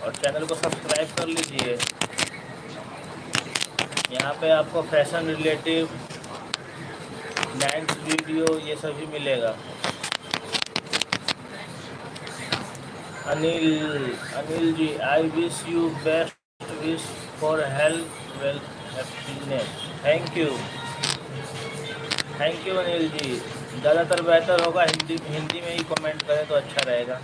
और चैनल को सब्सक्राइब कर लीजिए। यहाँ पे आपको फैशन रिलेटिव डांस वीडियो ये सभी मिलेगा। Anil ji, I wish you best wish for health wealth happiness. Thank you Anil ji. ज़्यादातर बेहतर होगा हिंदी में ही कमेंट करें तो अच्छा रहेगा।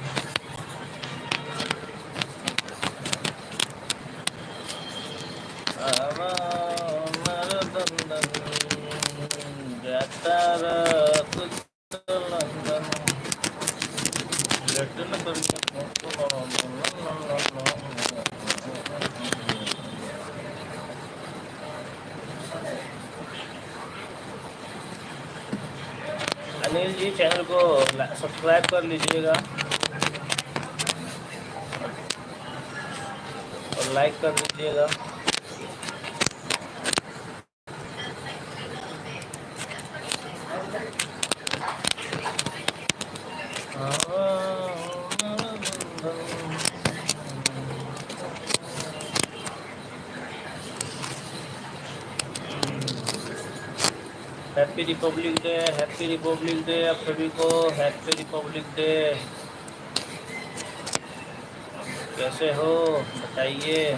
अनिल जी चैनल को सब्सक्राइब कर लीजिएगा और लाइक कर दीजिएगा। हैप्पी रिपब्लिक डे आप सभी को। Happy Republic day. कैसे हो बताइए।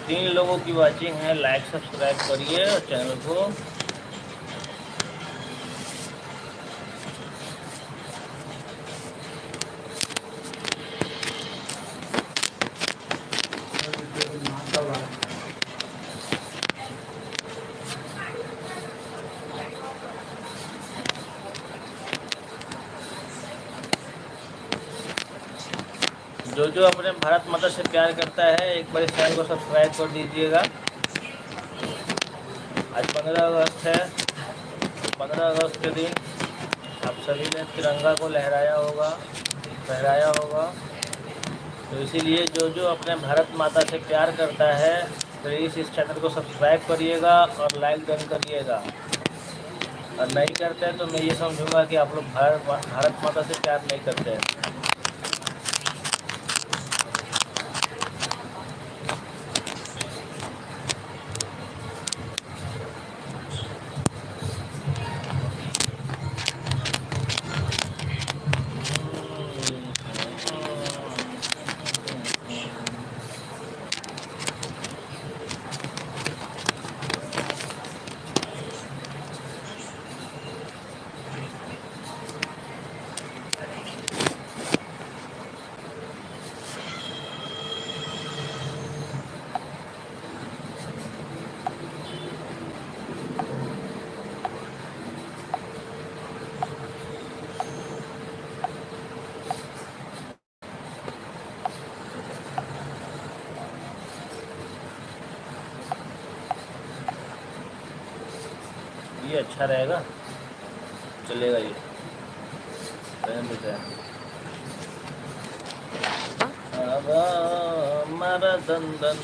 तीन लोगों की वाचिंग है, लाइक सब्सक्राइब करिए और चैनल को जो अपने भारत माता से प्यार करता है एक बार इस चैनल को सब्सक्राइब कर दीजिएगा। आज 15 अगस्त है। 15 अगस्त के दिन आप सभी ने तिरंगा को फहराया होगा। तो इसीलिए जो अपने भारत माता से प्यार करता है प्लीज़ इस चैनल को सब्सक्राइब करिएगा और लाइक डन करिएगा। और नहीं करते हैं तो मैं ये समझूंगा कि आप लोग भारत माता से प्यार नहीं करते हैं। ये अच्छा रहेगा, चलेगा ये। हमारा दंदन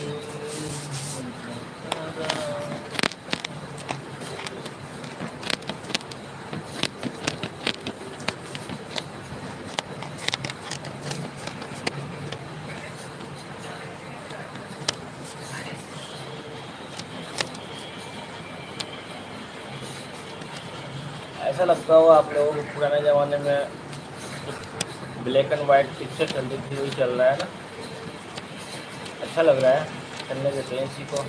ऐसा लगता होगा आप लोगों को पुराने ज़माने में ब्लैक एंड वाइट पिक्चर चलती थी, वही चल रहा है ना। अच्छा लग रहा है, चलने देते हैं इसी को।